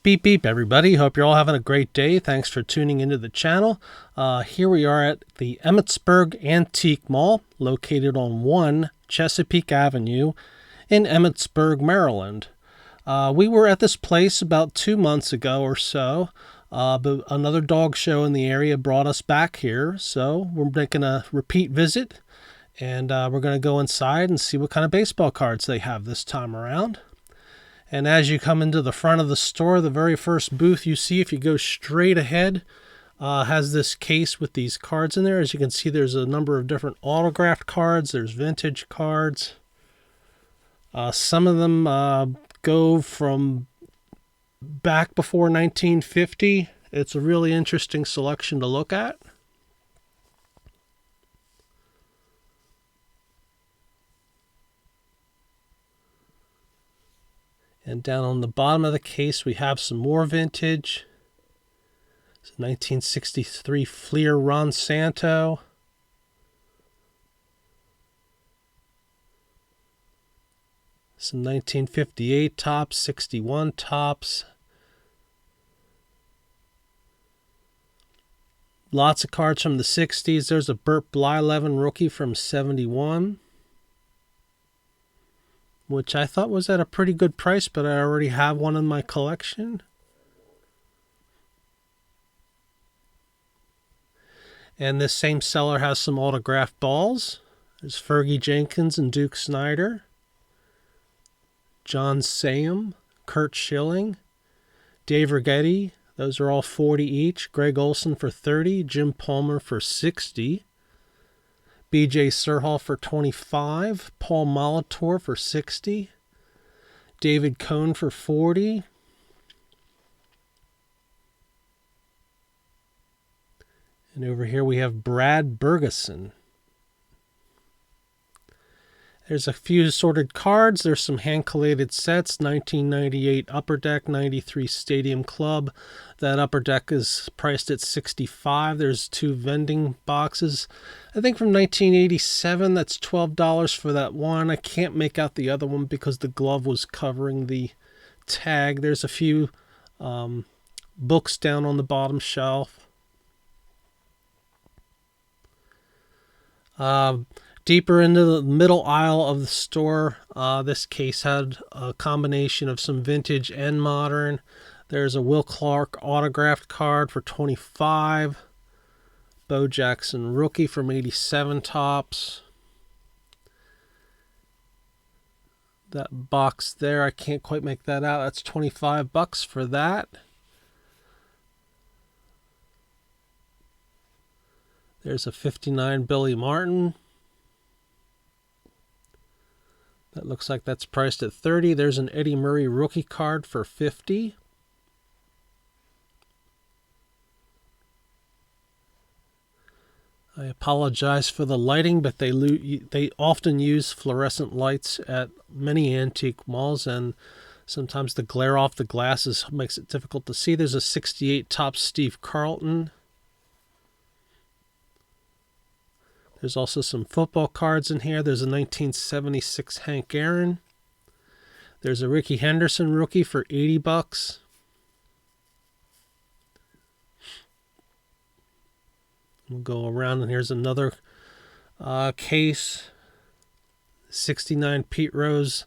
Beep beep everybody, hope you're all having a great day. Thanks for tuning into the channel. Here we are at the Emmitsburg Antique Mall, located on 1 Chesapeake Avenue in Emmitsburg, Maryland. We were at this place about 2 months ago or so, but another dog show in the area brought us back here, so we're making a repeat visit, and we're going to go inside and see what kind of baseball cards they have this time around. And as you come into the front of the store, the very first booth you see, if you go straight ahead, has this case with these cards in there. As you can see, there's a number of different autographed cards. There's vintage cards. Some of them go from back before 1950. It's a really interesting selection to look at. And down on the bottom of the case, we have some more vintage. It's a 1963 Fleer Ron Santo. Some 1958 tops, 61 tops. Lots of cards from the 60s. There's a Burt Blyleven rookie from 71. Which I thought was at a pretty good price, but I already have one in my collection. And this same seller has some autographed balls. There's Fergie Jenkins and Duke Snider. John Sayum, Kurt Schilling, Dave Righetti. Those are all 40 each. Greg Olson for 30. Jim Palmer for 60. B.J. Serhal for 25, Paul Molitor for 60, David Cohn for 40, and over here we have Brad Bergeson. There's a few sorted cards. There's some hand-collated sets, 1998 Upper Deck, 93 Stadium Club. That Upper Deck is priced at $65. There's 2 vending boxes. I think from 1987, that's $12 for that one. I can't make out the other one because the glove was covering the tag. There's a few books down on the bottom shelf. Deeper into the middle aisle of the store, this case had a combination of some vintage and modern. There's a Will Clark autographed card for $25. Bo Jackson rookie from 87 tops. That box there, I can't quite make that out. That's $25 for that. There's a 59 Billy Martin. That looks like that's priced at $30. There's an Eddie Murray rookie card for $50. I apologize for the lighting, but they often use fluorescent lights at many antique malls, and sometimes the glare off the glasses makes it difficult to see. There's a 68 top Steve Carlton. There's also some football cards in here. There's a 1976 Hank Aaron. There's a Ricky Henderson rookie for $80. We'll go around, and here's another case. 69 Pete Rose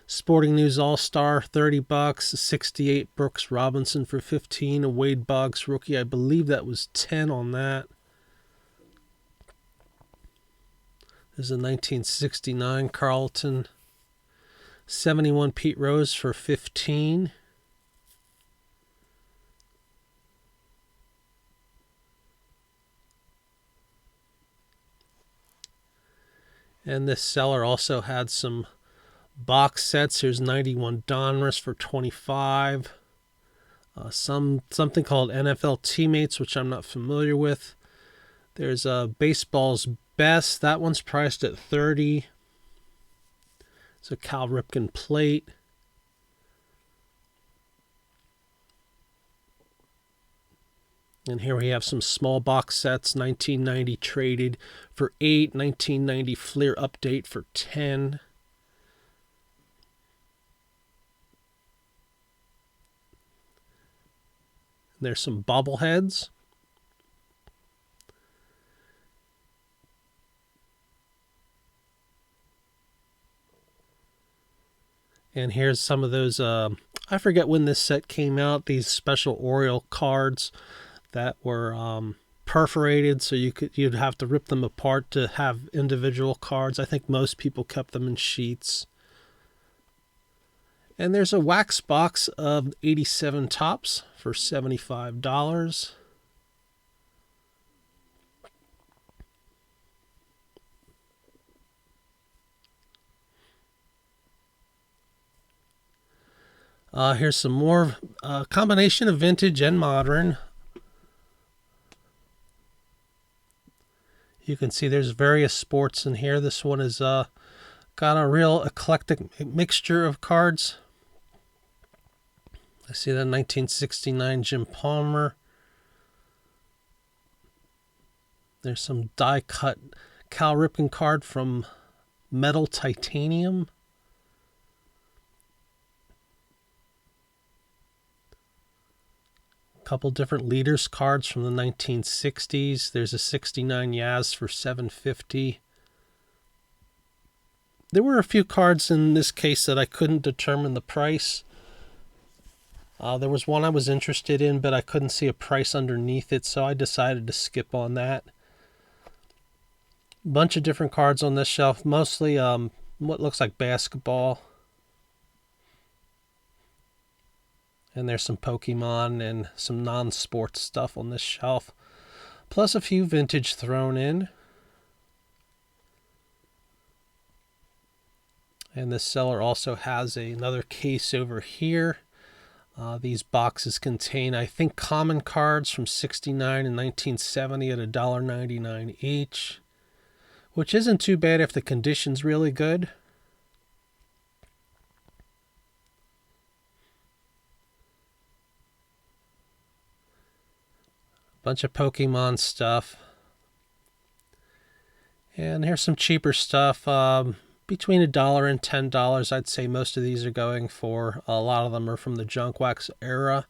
Sporting News All-Star, $30. 68 Brooks Robinson for $15. A Wade Boggs rookie. I believe that was $10 on that. There's a 1969 Carlton. 71 Pete Rose for $15. And this seller also had some box sets. Here's 91 Donruss for $25. Something called NFL Teammates, which I'm not familiar with. There's a Baseball's Best. That one's priced at $30. It's a Cal Ripken plate. And here we have some small box sets. 1990 traded for $8. 1990 Fleer update for $10. There's some bobbleheads. And here's some of those, I forget when this set came out, these special Oriole cards that were perforated, so you'd have to rip them apart to have individual cards. I think most people kept them in sheets. And there's a wax box of 87 tops for $75. Here's some more combination of vintage and modern. You can see there's various sports in here. This one is got a real eclectic mixture of cards. I see that 1969 Jim Palmer. There's some die-cut Cal Ripken card from Metal Titanium. Couple different leaders cards from the 1960s. There's a 69 Yaz for $750. There were a few cards in this case that I couldn't determine the price. There was one I was interested in, but I couldn't see a price underneath it, so I decided to skip on that. Bunch of different cards on this shelf, mostly what looks like basketball. And there's some Pokemon and some non-sports stuff on this shelf. Plus a few vintage thrown in. And this seller also has another case over here. These boxes contain, I think, common cards from '69 and 1970 at $1.99 each. Which isn't too bad if the condition's really good. Bunch of Pokemon stuff. And here's some cheaper stuff. Between $1 and $10, I'd say most of these are going for. A lot of them are from the junk wax era.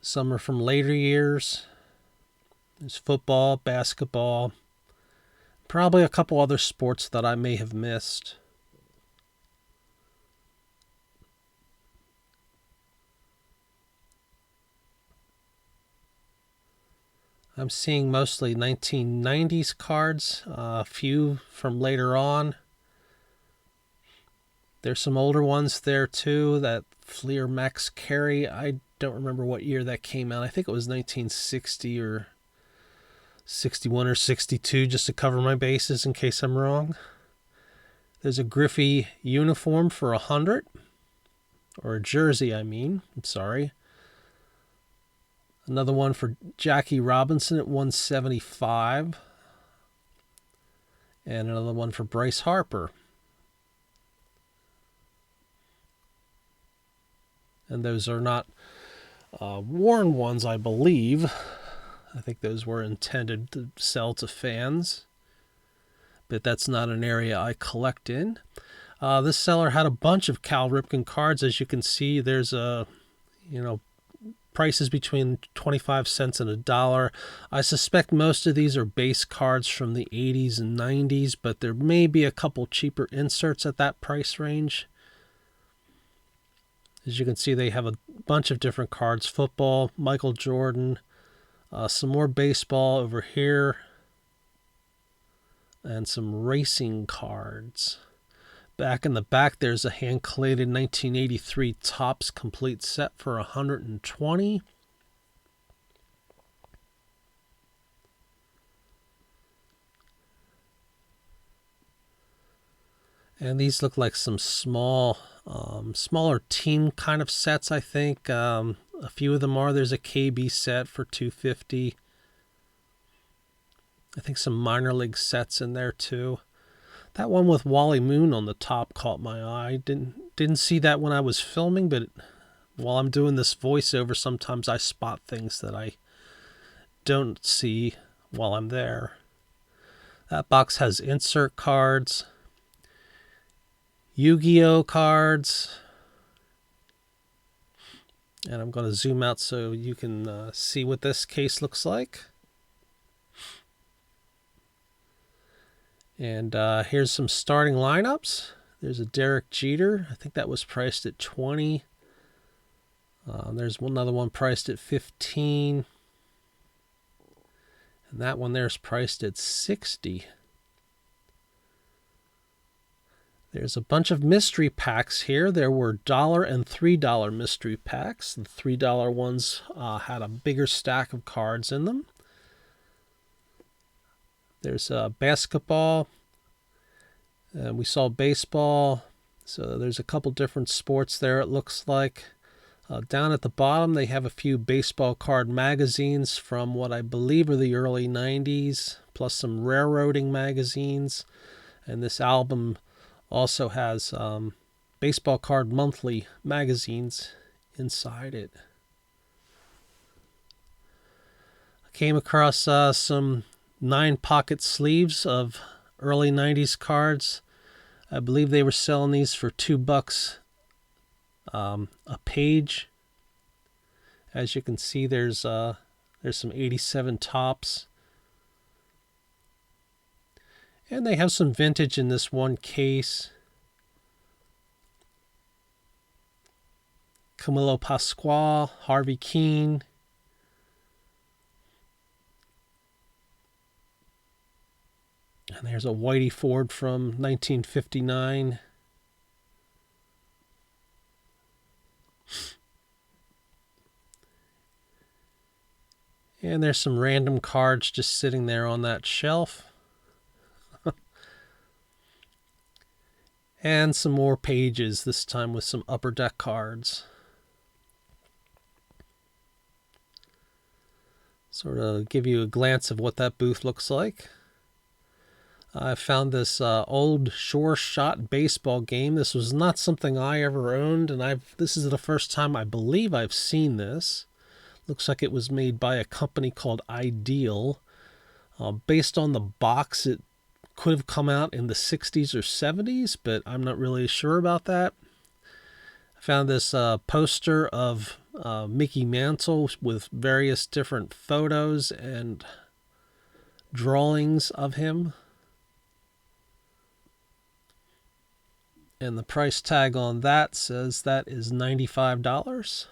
Some are from later years. There's football, basketball. Probably a couple other sports that I may have missed. I'm seeing mostly 1990s cards, a few from later on. There's some older ones there too, that Fleer Max Carey. I don't remember what year that came out. I think it was 1960 or 61 or 62, just to cover my bases in case I'm wrong. There's a Griffey uniform for $100, or a jersey, I mean. I'm sorry. Another one for Jackie Robinson at $175. And another one for Bryce Harper. And those are not worn ones, I believe. I think those were intended to sell to fans. But that's not an area I collect in. This seller had a bunch of Cal Ripken cards. As you can see, there's a, prices between 25 cents and $1. I suspect most of these are base cards from the 80s and 90s, but there may be a couple cheaper inserts at that price range. As you can see, they have a bunch of different cards. Football, Michael Jordan, some more baseball over here, and some racing cards. Back in the back, there's a hand-collated 1983 Topps complete set for $120. And these look like some smaller team kind of sets, I think. A few of them are. There's a KB set for $250. I think some minor league sets in there too. That one with Wally Moon on the top caught my eye. Didn't see that when I was filming, but while I'm doing this voiceover, sometimes I spot things that I don't see while I'm there. That box has insert cards, Yu-Gi-Oh cards, And I'm going to zoom out so you can see what this case looks like. And here's some starting lineups. There's a Derek Jeter. I think that was priced at 20. There's another one priced at 15. And that one there's priced at 60. There's a bunch of mystery packs here. There were $1 and $3 mystery packs. The $3 ones had a bigger stack of cards in them. There's basketball. We saw baseball. So there's a couple different sports there, it looks like. Down at the bottom, they have a few baseball card magazines from what I believe are the early 90s, plus some railroading magazines. And this album also has baseball card monthly magazines inside it. I came across some 9-pocket sleeves of early 90s cards. I believe they were selling these for $2 a page. As you can see, there's some 87 tops. And they have some vintage in this one case. Camilo Pascual, Harvey Keene. And there's a Whitey Ford from 1959. And there's some random cards just sitting there on that shelf. And some more pages, this time with some Upper Deck cards. Sort of give you a glance of what that booth looks like. I found this old Sure Shot baseball game. This was not something I ever owned, and this is the first time I believe I've seen this. Looks like it was made by a company called Ideal. Based on the box, it could have come out in the 60s or 70s, but I'm not really sure about that. I found this poster of Mickey Mantle with various different photos and drawings of him. And the price tag on that says that is $95.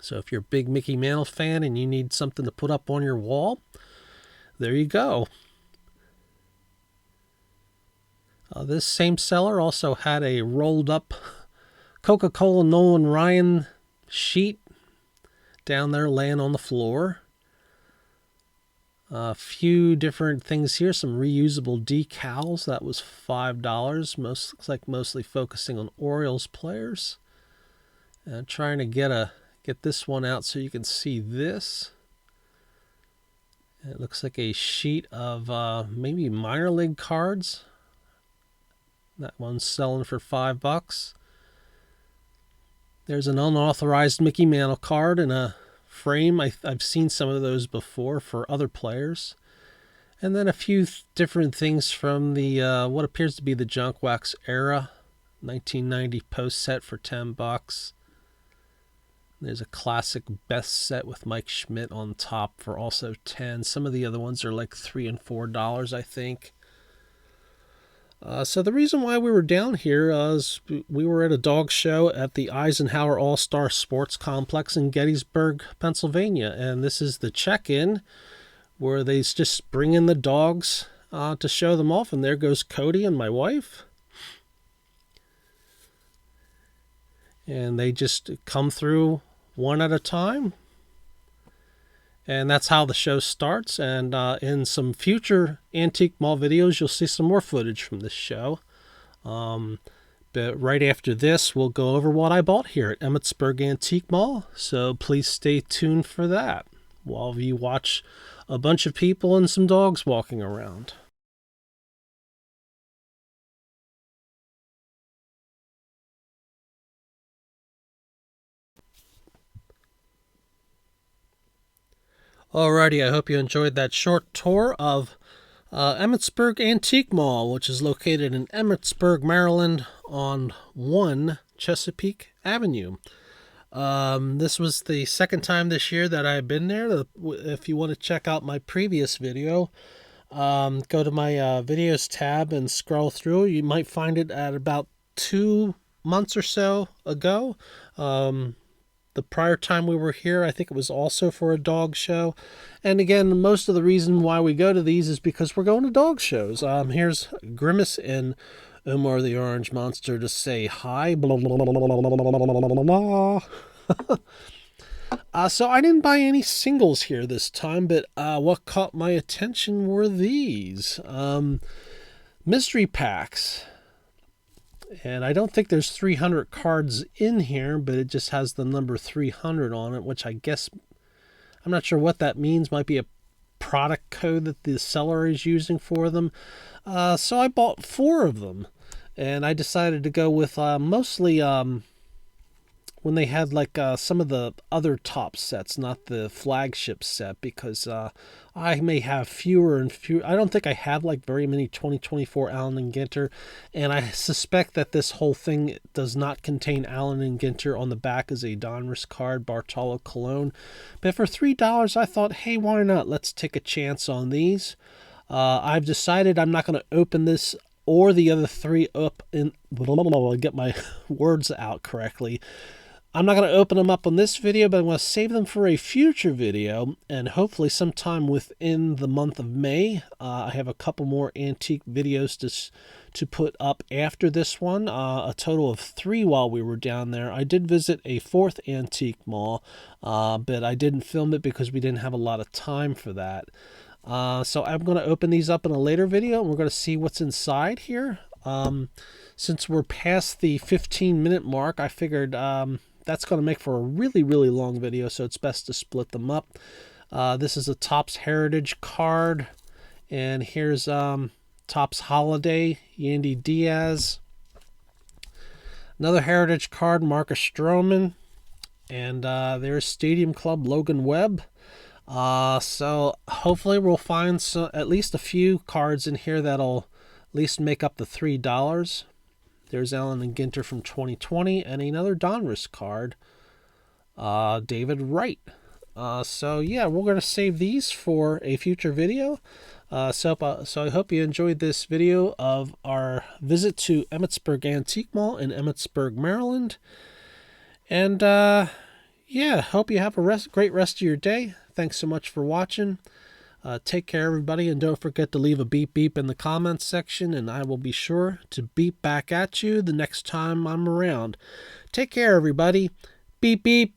So if you're a big Mickey Mantle fan and you need something to put up on your wall, there you go. This same seller also had a rolled up Coca-Cola Nolan Ryan sheet down there laying on the floor. A few different things here, some reusable decals. That was $5. Looks like mostly focusing on Orioles players. Trying to get this one out so you can see this. It looks like a sheet of maybe minor league cards. That one's selling for $5. There's an unauthorized Mickey Mantle card in a frame. I've seen some of those before for other players. And then a few different things from the what appears to be the Junk Wax era. 1990 post set for $10. There's a classic best set with Mike Schmidt on top for also $10. Some of the other ones are like $3 and $4, I think. So the reason why we were down here is we were at a dog show at the Eisenhower All-Star Sports Complex in Gettysburg, Pennsylvania. And this is the check-in where they just bring in the dogs to show them off. And there goes Cody and my wife. And they just come through one at a time. And that's how the show starts. And in some future Antique Mall videos, you'll see some more footage from this show. But right after this, we'll go over what I bought here at Emmitsburg Antique Mall. So please stay tuned for that while you watch a bunch of people and some dogs walking around. Alrighty, I hope you enjoyed that short tour of Emmitsburg Antique Mall, which is located in Emmitsburg, Maryland on 1 Chesapeake Avenue. This was the second time this year that I've been there. If you want to check out my previous video, go to my videos tab and scroll through. You might find it at about 2 months or so ago. The prior time we were here, I think it was also for a dog show. And again, most of the reason why we go to these is because we're going to dog shows. Here's Grimace and Omar the Orange Monster to say hi. Blah, blah, blah, blah, blah, blah, blah. So I didn't buy any singles here this time, but what caught my attention were these mystery packs. And I don't think there's 300 cards in here, but it just has the number 300 on it, which I guess, I'm not sure what that means. Might be a product code that the seller is using for them. So I bought 4 of them, and I decided to go with mostly when they had like some of the other top sets, not the flagship set, because I may have fewer and fewer. I don't think I have like very many 2024 Allen and Ginter, and I suspect that this whole thing does not contain Allen and Ginter. On the back is a Donruss card, Bartolo Colon. But for $3, I thought, hey, why not? Let's take a chance on these. I've decided I'm not going to open this or the other 3 up in. Get my words out correctly. I'm not going to open them up on this video, but I'm going to save them for a future video, and hopefully sometime within the month of May. I have a couple more antique videos to put up after this one, a total of 3 while we were down there. I did visit a 4th antique mall, but I didn't film it because we didn't have a lot of time for that. So I'm going to open these up in a later video, and we're going to see what's inside here. Since we're past the 15-minute mark, I figured that's going to make for a really, really long video, so it's best to split them up. This is a Topps Heritage card, and here's Topps Holiday, Yandy Diaz. Another Heritage card, Marcus Stroman, and there's Stadium Club, Logan Webb. So hopefully we'll find at least a few cards in here that'll at least make up the $3. There's Allen and Ginter from 2020, and another Donruss card, David Wright. So yeah, we're going to save these for a future video. So I hope you enjoyed this video of our visit to Emmitsburg Antique Mall in Emmitsburg, Maryland. And yeah, hope you have a great rest of your day. Thanks so much for watching. Take care, everybody, and don't forget to leave a beep beep in the comments section, and I will be sure to beep back at you the next time I'm around. Take care, everybody. Beep beep.